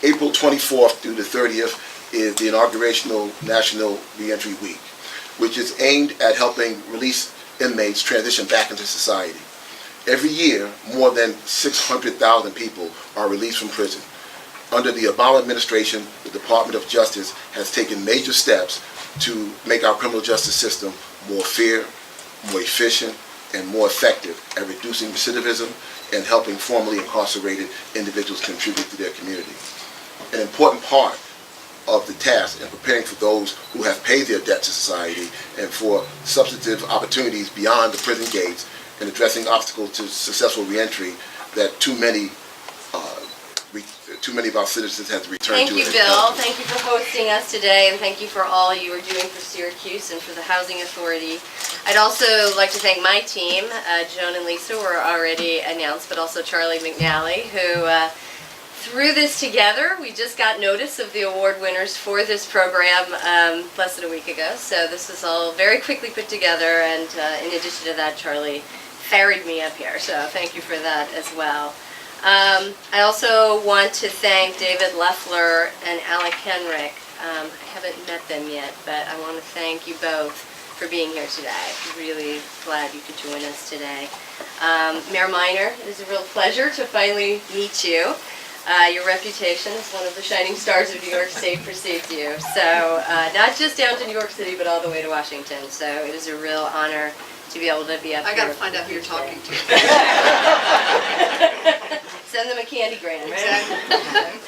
April 24th through the 30th is the inaugurational National Reentry Week, which is aimed at helping release inmates transition back into society. Every year, more than 600,000 people are released from prison. Under the Obama administration, the Department of Justice has taken major steps to make our criminal justice system more fair, more efficient, and more effective at reducing recidivism and helping formerly incarcerated individuals contribute to their community. An important part of the task in preparing for those who have paid their debt to society and for substantive opportunities beyond the prison gates and addressing obstacles to successful reentry that too many of our citizens have to return to. Thank you, Bill. Thank you for hosting us today, and thank you for all you are doing for Syracuse and for the Housing Authority. I'd also like to thank my team. Joan and Lisa were already announced, but also Charlie McNally, who threw this together. We just got notice of the award winners for this program less than a week ago, so this was all very quickly put together, and in addition to that, Charlie ferried me up here, so thank you for that as well. I also want to thank David Leffler and Alec Henrik. I haven't met them yet, but I want to thank you both for being here today. Really glad you could join us today. Mayor Minor, it is a real pleasure to finally meet you. Your reputation as one of the shining stars of New York State precedes you. So not just down to New York City, but all the way to Washington. So it is a real honor to be able to be up here. I got to find out who you're talking to. Send them a candy grant, right? Exactly.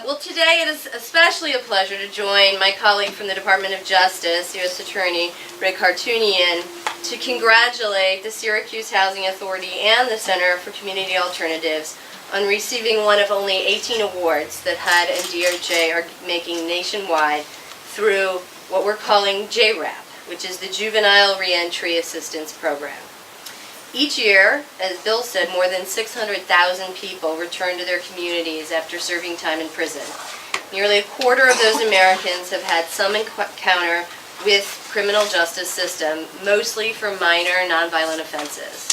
Well, today it is especially a pleasure to join my colleague from the Department of Justice, U.S. Attorney Rick Hartunian, to congratulate the Syracuse Housing Authority and the Center for Community Alternatives on receiving one of only 18 awards that HUD and DOJ are making nationwide through what we're calling JRAP, which is the Juvenile Reentry Assistance Program. Each year, as Bill said, more than 600,000 people return to their communities after serving time in prison. Nearly a quarter of those Americans have had some encounter with criminal justice system, mostly for minor nonviolent offenses.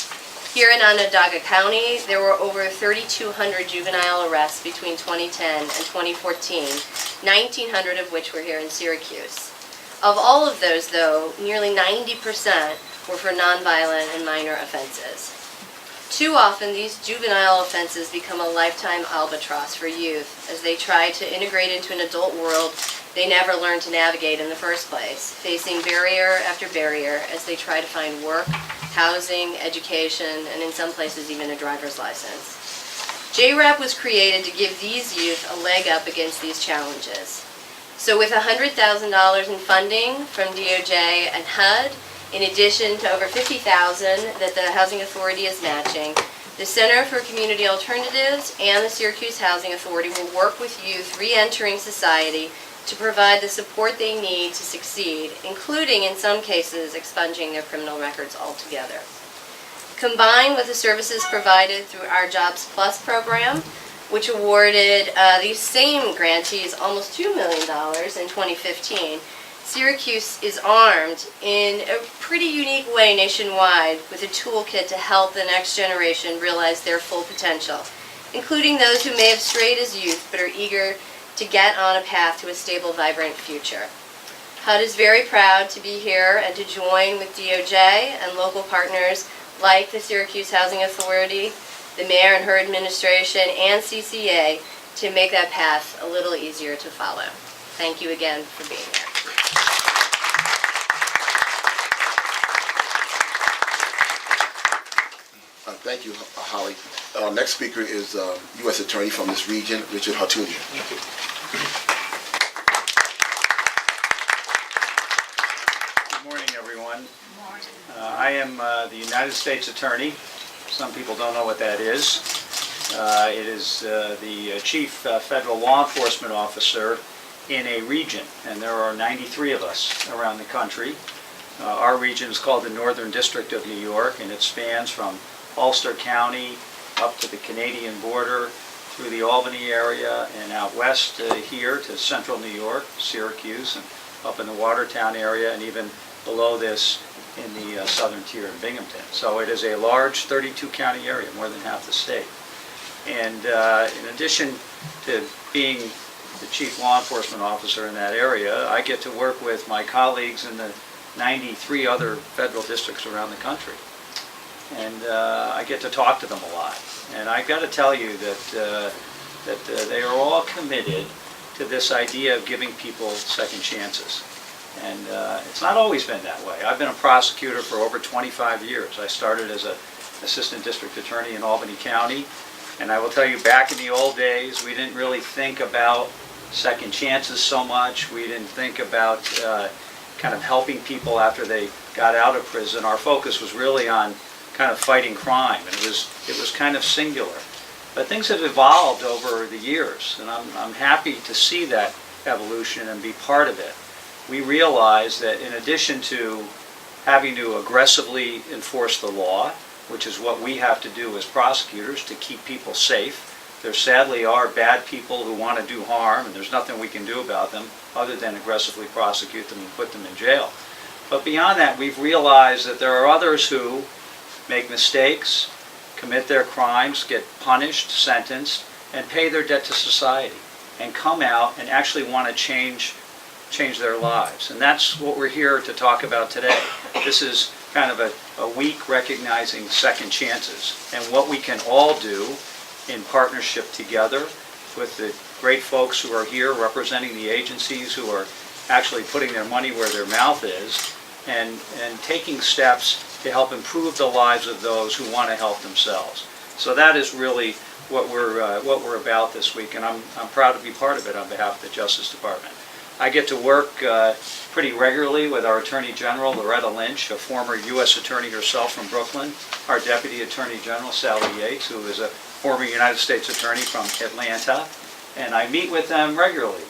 Here in Onondaga County, there were over 3,200 juvenile arrests between 2010 and 2014, 1,900 of which were here in Syracuse. Of all of those, though, nearly 90% were for nonviolent and minor offenses. Too often, these juvenile offenses become a lifetime albatross for youth as they try to integrate into an adult world they never learned to navigate in the first place, facing barrier after barrier as they try to find work, housing, education, and in some places even a driver's license. JRAP was created to give these youth a leg up against these challenges. So with $100,000 in funding from DOJ and HUD, in addition to over $50,000 that the Housing Authority is matching, the Center for Community Alternatives and the Syracuse Housing Authority will work with youth re-entering society to provide the support they need to succeed, including, in some cases, expunging their criminal records altogether. Combined with the services provided through our Jobs Plus program, which awarded these same grantees almost $2 million in 2015, Syracuse is armed in a pretty unique way nationwide with a toolkit to help the next generation realize their full potential, including those who may have strayed as youth but are eager to get on a path to a stable, vibrant future. HUD is very proud to be here and to join with DOJ and local partners like the Syracuse Housing Authority, the mayor and her administration, and CCA to make that path a little easier to follow. Thank you again for being here. Thank you, Holly. Our next speaker is U.S. Attorney from this region, Richard Hartunian. Thank you. Good morning, everyone. Good morning. I am the United States Attorney. Some people don't know what that is. It is the chief federal law enforcement officer in a region, and there are 93 of us around the country. Our region is called the Northern District of New York, and it spans from Ulster County up to the Canadian border, through the Albany area, and out west here to central New York, Syracuse, and up in the Watertown area, and even below this in the southern tier in Binghamton. So it is a large 32-county area, more than half the state. And in addition to being the chief law enforcement officer in that area, I get to work with my colleagues in the 93 other federal districts around the country. And I get to talk to them a lot. And I've got to tell you that they are all committed to this idea of giving people second chances. And it's not always been that way. I've been a prosecutor for over 25 years. I started as an assistant district attorney in Albany County. And I will tell you, back in the old days, we didn't really think about second chances so much. We didn't think about kind of helping people after they got out of prison. Our focus was really on kind of fighting crime, and it was kind of singular. But things have evolved over the years, and I'm happy to see that evolution and be part of it. We realize that in addition to having to aggressively enforce the law, which is what we have to do as prosecutors to keep people safe, there sadly are bad people who want to do harm, and there's nothing we can do about them other than aggressively prosecute them and put them in jail. But beyond that, we've realized that there are others who make mistakes, commit their crimes, get punished, sentenced, and pay their debt to society, and come out and actually want to change their lives. And that's what we're here to talk about today. This is kind of a week recognizing second chances and what we can all do in partnership together with the great folks who are here representing the agencies who are actually putting their money where their mouth is and taking steps to help improve the lives of those who want to help themselves. So that is really what we're about this week, and I'm proud to be part of it on behalf of the Justice Department. I get to work pretty regularly with our Attorney General, Loretta Lynch, a former U.S. Attorney herself from Brooklyn, our Deputy Attorney General, Sally Yates, who is a former United States Attorney from Atlanta, and I meet with them regularly,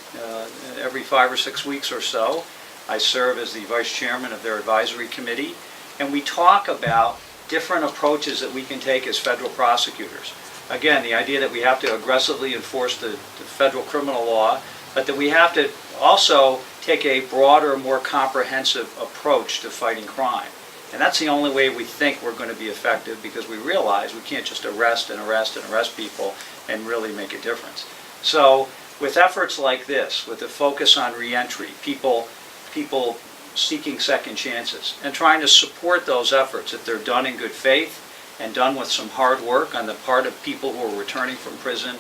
every 5 or 6 weeks or so. I serve as the Vice Chairman of their Advisory Committee, and we talk about different approaches that we can take as federal prosecutors. Again, the idea that we have to aggressively enforce the federal criminal law, but that we have to also take a broader, more comprehensive approach to fighting crime. And that's the only way we think we're going to be effective, because we realize we can't just arrest and arrest and arrest people and really make a difference. So with efforts like this, with the focus on reentry, people seeking second chances, and trying to support those efforts if they're done in good faith and done with some hard work on the part of people who are returning from prison,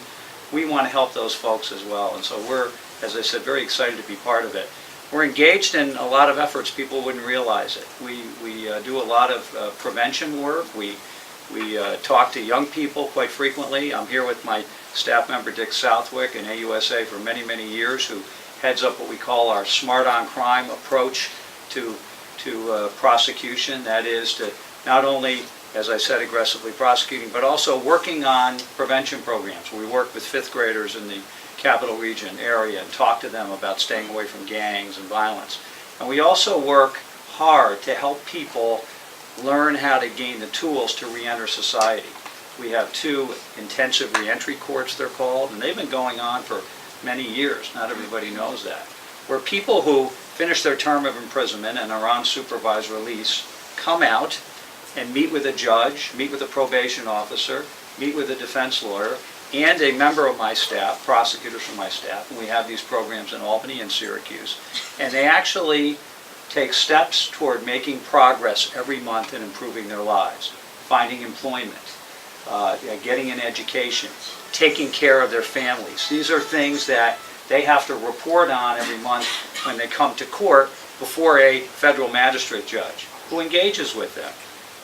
we want to help those folks as well. And so we're, as I said, very excited to be part of it. We're engaged in a lot of efforts. People wouldn't realize it. We do a lot of prevention work. We talk to young people quite frequently. I'm here with my staff member Dick Southwick in AUSA for many, many years, who heads up what we call our Smart on Crime approach to prosecution. That is to not only, as I said, aggressively prosecuting, but also working on prevention programs. We work with 5th graders in the Capital Region area and talk to them about staying away from gangs and violence. And we also work hard to help people learn how to gain the tools to reenter society. We have 2 intensive reentry courts, they're called, and they've been going on for many years. Not everybody knows that. Where people who finish their term of imprisonment and are on supervised release come out and meet with a judge, meet with a probation officer, meet with a defense lawyer, and a member of my staff, prosecutors from my staff. And we have these programs in Albany and Syracuse. And they actually take steps toward making progress every month in improving their lives, finding employment, getting an education, taking care of their families. These are things that they have to report on every month when they come to court before a federal magistrate judge who engages with them.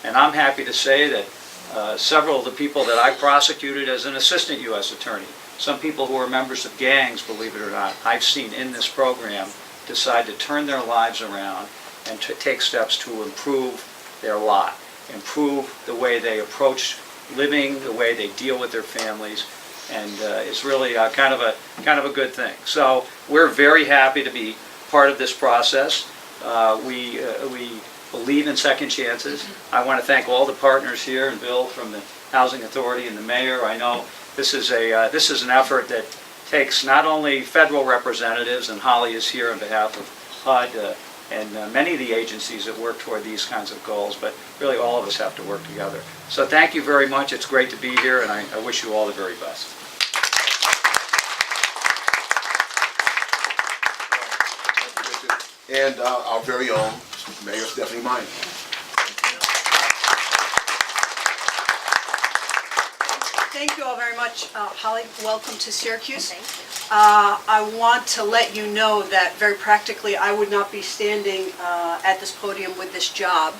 And I'm happy to say that several of the people that I prosecuted as an assistant U.S. attorney, some people who are members of gangs, believe it or not, I've seen in this program decide to turn their lives around and to take steps to improve their lot, improve the way they approach living, the way they deal with their families, and it's really kind of a good thing. So we're very happy to be part of this process. We believe in second chances. I want to thank all the partners here, and Bill from the Housing Authority and the mayor. I know this is an effort that takes not only federal representatives, and Holly is here on behalf of HUD, and many of the agencies that work toward these kinds of goals, but really all of us have to work together. So thank you very much. It's great to be here, and I wish you all the very best. And our very own Mayor Stephanie Minor. Thank you all very much. Holly, welcome to Syracuse. Thank you. I want to let you know that very practically I would not be standing at this podium with this job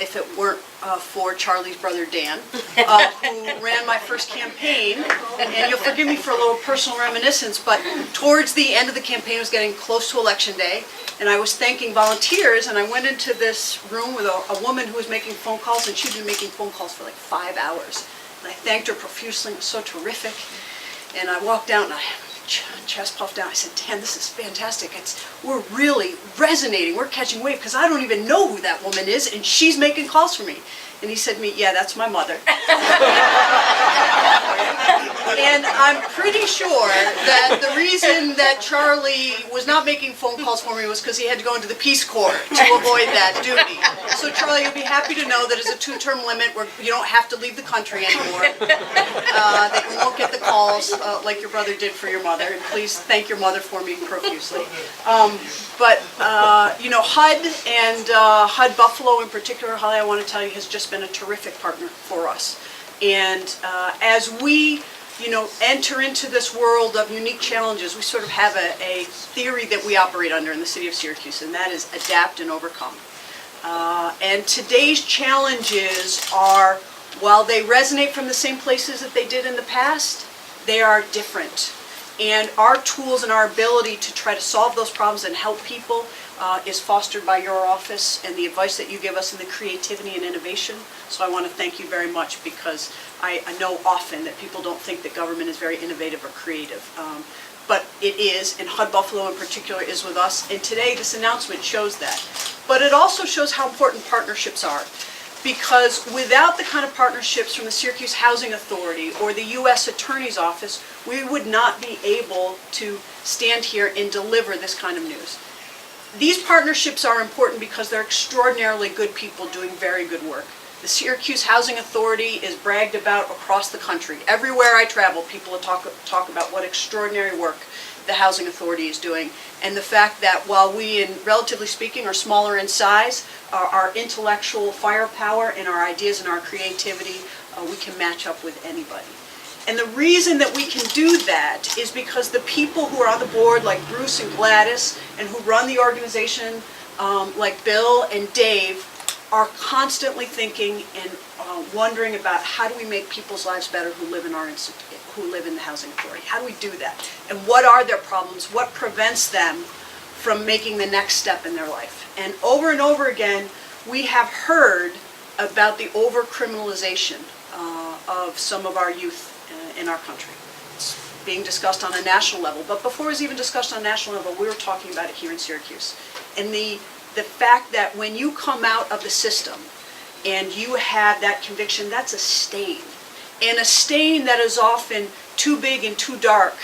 if it weren't for Charlie's brother Dan, who ran my first campaign. And you'll forgive me for a little personal reminiscence, but towards the end of the campaign, it was getting close to Election Day, and I was thanking volunteers, and I went into this room with a woman who was making phone calls, and she'd been making phone calls for like 5 hours. And I thanked her profusely. It was so terrific. And I walked out and I chest puffed down. I said, Dan, this is fantastic. We're really resonating. We're catching wave because I don't even know who that woman is, and she's making calls for me. And he said to me, yeah, that's my mother. And I'm pretty sure that the reason that Charlie was not making phone calls for me was because he had to go into the Peace Corps to avoid that duty. So Charlie, you'll be happy to know that it's a 2-term limit where you don't have to leave the country anymore. That you won't get the calls like your brother did for your mother. And please thank your mother for me profusely. You know, HUD and HUD Buffalo in particular, Holly, I want to tell you, has just been a terrific partner for us. And as we, you know, enter into this world of unique challenges, we sort of have a theory that we operate under in the city of Syracuse, and that is adapt and overcome. And today's challenges are, while they resonate from the same places that they did in the past, they are different. And our tools and our ability to try to solve those problems and help people is fostered by your office and the advice that you give us and the creativity and innovation. So I want to thank you very much, because I know often that people don't think that government is very innovative or creative. But it is, and HUD Buffalo in particular is with us. And today this announcement shows that. But it also shows how important partnerships are. Because without the kind of partnerships from the Syracuse Housing Authority or the U.S. Attorney's Office, we would not be able to stand here and deliver this kind of news. These partnerships are important because they're extraordinarily good people doing very good work. The Syracuse Housing Authority is bragged about across the country. Everywhere I travel, people talk about what extraordinary work the Housing Authority is doing, and the fact that while we, relatively speaking, are smaller in size, our intellectual firepower and our ideas and our creativity, we can match up with anybody. And the reason that we can do that is because the people who are on the board, like Bruce and Gladys, and who run the organization, like Bill and Dave, are constantly thinking and wondering about how do we make people's lives better who live in our who live in the Housing Authority. How do we do that? And what are their problems? What prevents them from making the next step in their life? And over again, we have heard about the over-criminalization of some of our youth in our country. It's being discussed on a national level, but before it was even discussed on a national level, we were talking about it here in Syracuse. And the fact that when you come out of the system and you have that conviction, that's a stain. And a stain that is often too big and too dark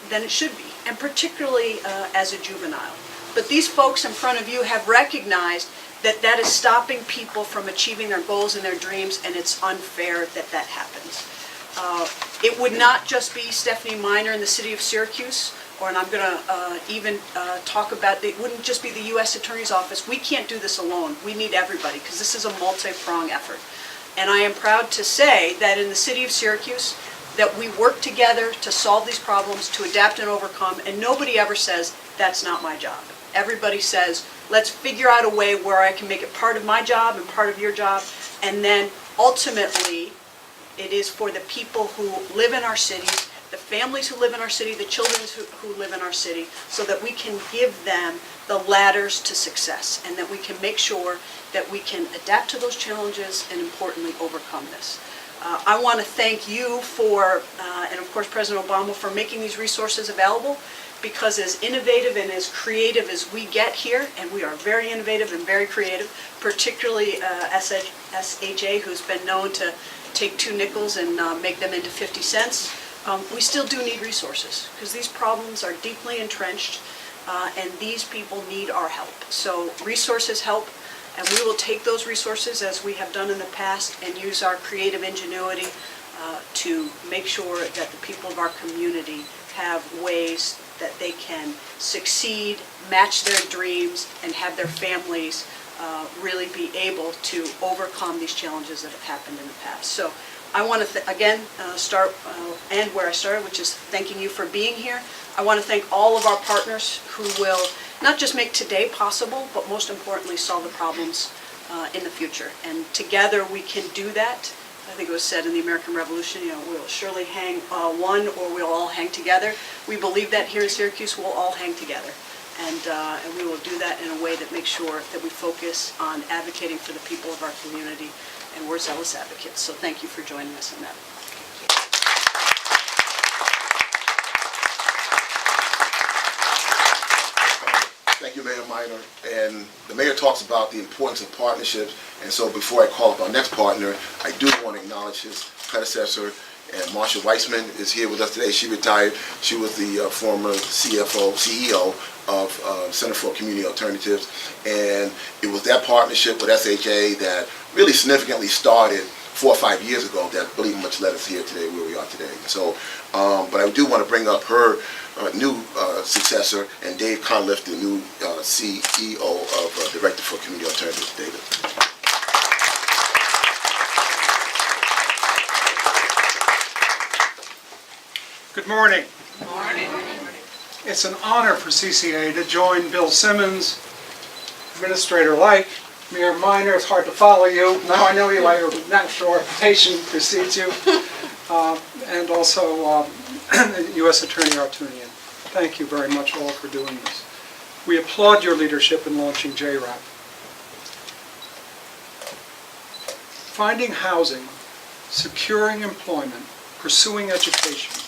than it should be, and particularly as a juvenile. But these folks in front of you have recognized that that is stopping people from achieving their goals and their dreams, and it's unfair that that happens. It would not just be Stephanie Minor in the city of Syracuse, and I'm going to even talk about, it wouldn't just be the U.S. Attorney's Office. We can't do this alone. We need everybody, because this is a multi-pronged effort. And I am proud to say that in the city of Syracuse, that we work together to solve these problems, to adapt and overcome, and nobody ever says, that's not my job. Everybody says, let's figure out a way where I can make it part of my job and part of your job, and then ultimately, it is for the people who live in our city, the families who live in our city, the children who live in our city, so that we can give them the ladders to success, and that we can make sure that we can adapt to those challenges and importantly overcome this. I want to thank you for, and of course President Obama, for making these resources available, because as innovative and as creative as we get here, and we are very innovative and very creative, particularly SHA, who's been known to take 2 nickels and make them into 50 cents, we still do need resources, because these problems are deeply entrenched. and these people need our help. So resources help, and we will take those resources, as we have done in the past, and use our creative ingenuity to make sure that the people of our community have ways that they can succeed, match their dreams, and have their families really be able to overcome these challenges that have happened in the past. So I want to, again, end where I started, which is thanking you for being here. I want to thank all of our partners who will not just make today possible, but most importantly, solve the problems in the future. And together we can do that. I think it was said in the American Revolution, we'll surely hang one, or we'll all hang together. We believe that here in Syracuse, we'll all hang together. And we will do that in a way that makes sure that we focus on advocating for the people of our community, and we're zealous advocates. So thank you for joining us in that. Thank you, Mayor Minor. And the mayor talks about the importance of partnerships. And so before I call up our next partner, I do want to acknowledge his predecessor. And Marsha Weissman is here with us today. She retired. She was the former CEO of Center for Community Alternatives. And it was that partnership with SHA that really significantly started 4 or 5 years ago that really much led us here today, where we are today. So, but I do want to bring up her new successor, and Dave Conliff, the new CEO of Director for Community Alternatives. David. Good morning. Good morning. It's an honor for CCA to join Bill Simmons, Administrator Leicht, Mayor Minor. It's hard to follow you. Now I know you, your natural reputation precedes you, and also U.S. Attorney Hartunian. Thank you very much all for doing this. We applaud your leadership in launching JRAP. Finding housing, securing employment, pursuing education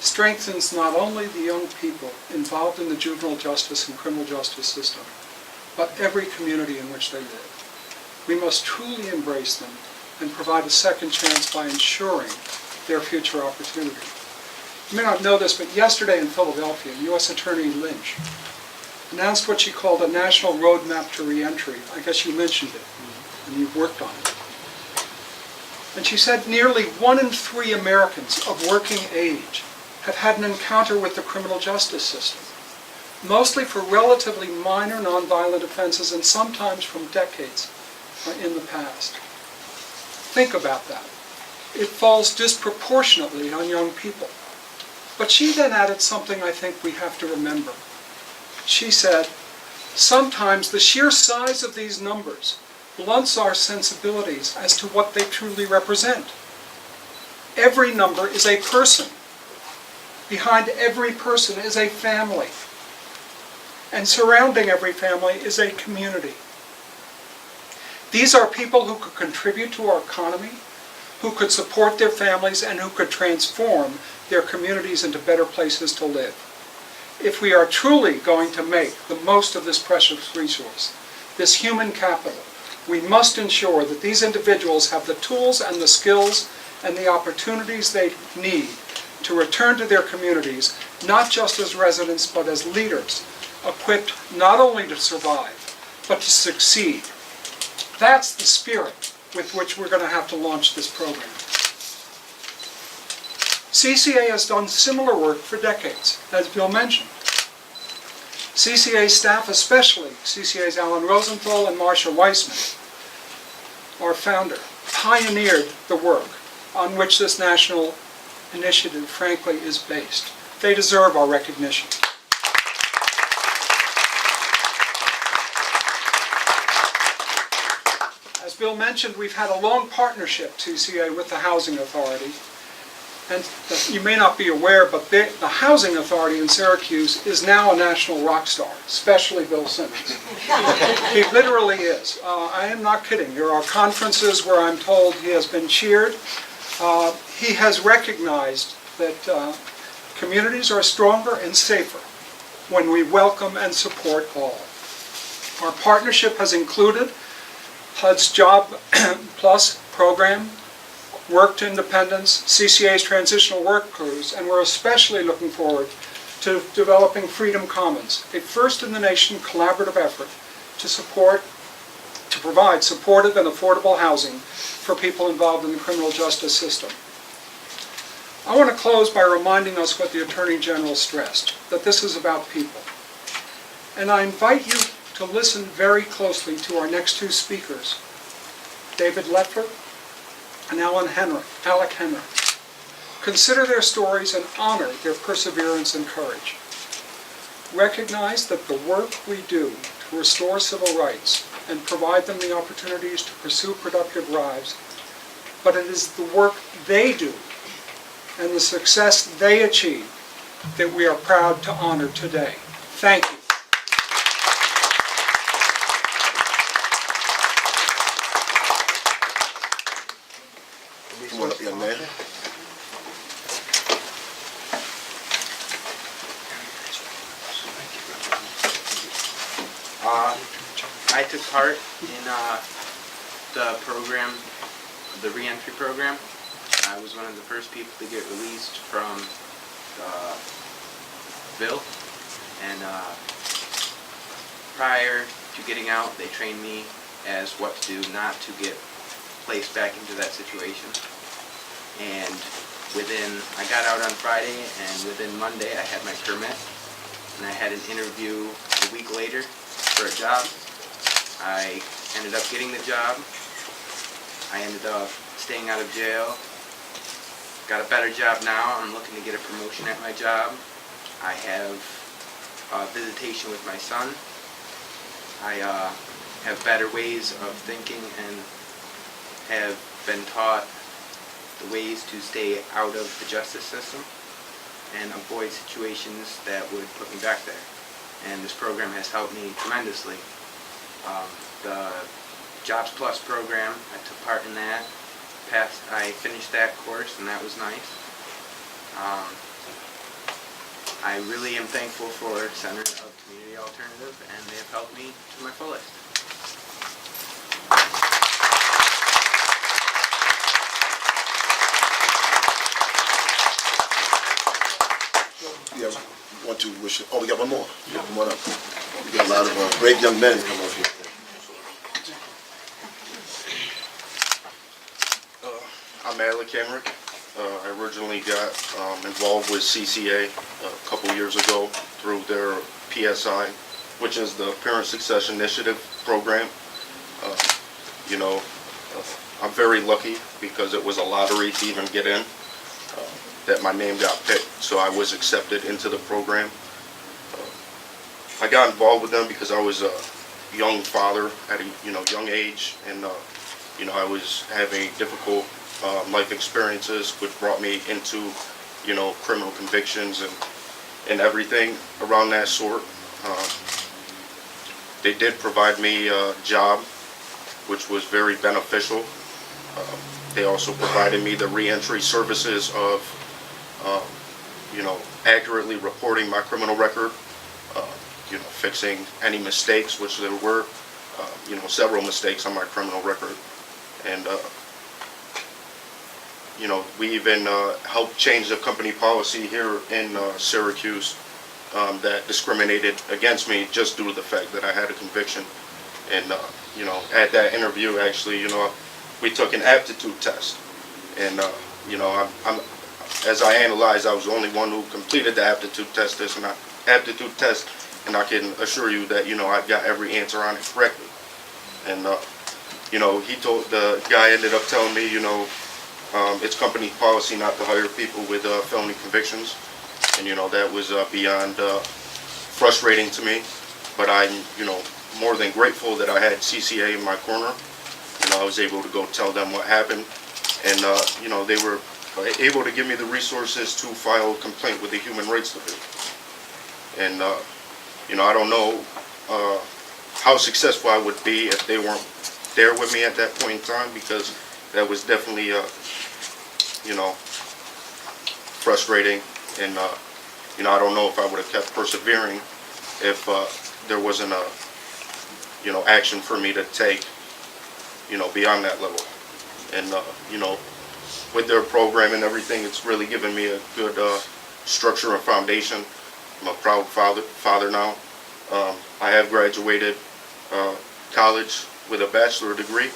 strengthens not only the young people involved in the juvenile justice and criminal justice system, but every community in which they live. We must truly embrace them and provide a second chance by ensuring their future opportunity. You may not know this, but yesterday in Philadelphia, U.S. Attorney Lynch announced what she called a national roadmap to reentry. I guess you mentioned it, and you've worked on it. And she said nearly 1 in 3 Americans of working age have had an encounter with the criminal justice system, mostly for relatively minor nonviolent offenses and sometimes from decades in the past. Think about that. It falls disproportionately on young people. But she then added something I think we have to remember. She said, sometimes the sheer size of these numbers blunts our sensibilities as to what they truly represent. Every number is a person. Behind every person is a family. And surrounding every family is a community. These are people who could contribute to our economy, who could support their families, and who could transform their communities into better places to live. If we are truly going to make the most of this precious resource, this human capital, we must ensure that these individuals have the tools and the skills and the opportunities they need to return to their communities, not just as residents, but as leaders, equipped not only to survive, but to succeed. That's the spirit with which we're going to have to launch this program. CCA has done similar work for decades, as Bill mentioned. CCA staff, especially CCA's Alan Rosenthal and Marsha Weissman, our founder, pioneered the work on which this national initiative, frankly, is based. They deserve our recognition. As Bill mentioned, we've had a long partnership, CCA, with the Housing Authority. And you may not be aware, but the Housing Authority in Syracuse is now a national rock star, especially Bill Simmons. He literally is. I am not kidding. There are conferences where I'm told he has been cheered. He has recognized that communities are stronger and safer when we welcome and support all. Our partnership has included HUD's Job Plus program, Work to Independence, CCA's transitional work crews, and we're especially looking forward to developing Freedom Commons, a first-in-the-nation collaborative effort to provide supportive and affordable housing for people involved in the criminal justice system. I want to close by reminding us what the Attorney General stressed, that this is about people. And I invite you to listen very closely to our next two speakers, David Leffler and Alec Henry. Consider their stories and honor their perseverance and courage. Recognize that the work we do to restore civil rights and provide them the opportunities to pursue productive lives, but it is the work they do and the success they achieve that we are proud to honor today. Thank you. Come on up, young man. I took part in the program, the reentry program. I was one of the first people to get released from Ville, and prior to getting out, they trained me as what to do not to get placed back into that situation. And I got out on Friday, and within Monday I had my permit, and I had an interview a week later for a job. I ended up getting the job. I ended up staying out of jail. Got a better job now. I'm looking to get a promotion at my job. I have visitation with my son. I have better ways of thinking and have been taught the ways to stay out of the justice system and avoid situations that would put me back there. And this program has helped me tremendously. The Jobs Plus program, I took part in that. I finished that course, and that was nice. I really am thankful for Center of Community Alternative, and they have helped me to my fullest. Yeah, want to wish. Oh, we got one more. Yeah, come on up. We got a lot of brave young men come up here. I'm Leicht. I originally got involved with CCA a couple years ago through their PSI, which is the Parent Success Initiative program. I'm very lucky because it was a lottery to even get in, that my name got picked, so I was accepted into the program. I got involved with them because I was a young father at a young age, and I was having difficult life experiences, which brought me into criminal convictions and everything around that sort. They did provide me a job, which was very beneficial. They also provided me the reentry services of accurately reporting my criminal record, fixing any mistakes, which there were several mistakes on my criminal record. And we even helped change the company policy here in Syracuse that discriminated against me just due to the fact that I had a conviction. And at that interview, actually, we took an aptitude test, and as I analyzed, I was the only one who completed the aptitude test, and I can assure you that I got every answer on it correctly. And the guy ended up telling me, it's company policy not to hire people with felony convictions, and that was beyond frustrating to me. But I'm more than grateful that I had CCA in my corner. I was able to go tell them what happened, and they were able to give me the resources to file a complaint with the Human Rights Division. And I don't know how successful I would be if they weren't there with me at that point in time, because that was definitely frustrating, and I don't know if I would have kept persevering if there wasn't a action for me to take beyond that level. And with their program and everything, it's really given me a good structure and foundation I'm a proud father now. I have graduated college with a bachelor degree.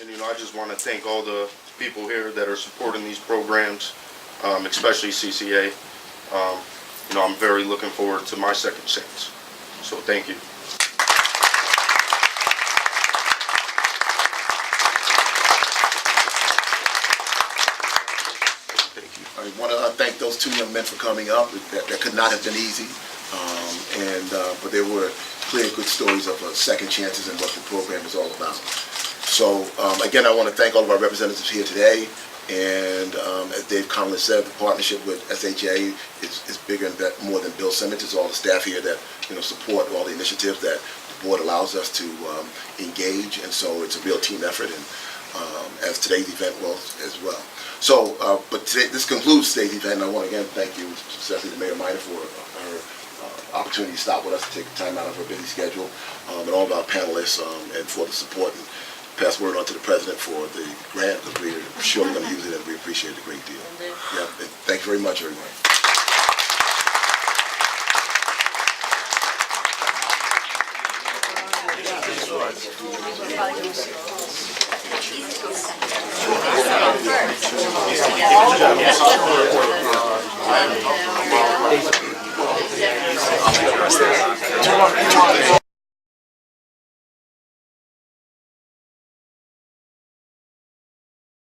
And I just want to thank all the people here that are supporting these programs, especially CCA. I'm very looking forward to my second chance. So thank you. I want to thank those two young men for coming up. That could not have been easy, but there were clear good stories of second chances and what the program is all about. So again, I want to thank all of our representatives here today. And as Dave Conlon said, the partnership with SHA is bigger and more than Bill Simmons. It's all the staff here that support all the initiatives that the board allows us to engage, and so it's a real team effort. And as today's event was as well. So, but this concludes today's event. And I want to again thank you, especially the Mayor Minor, for her opportunity to stop with us, to take time out of her busy schedule, and all of our panelists, and for the support. And pass word on to the president for the grant, because we're surely going to use it, and we appreciate it a great deal. Yeah, thank you very much, everyone. First.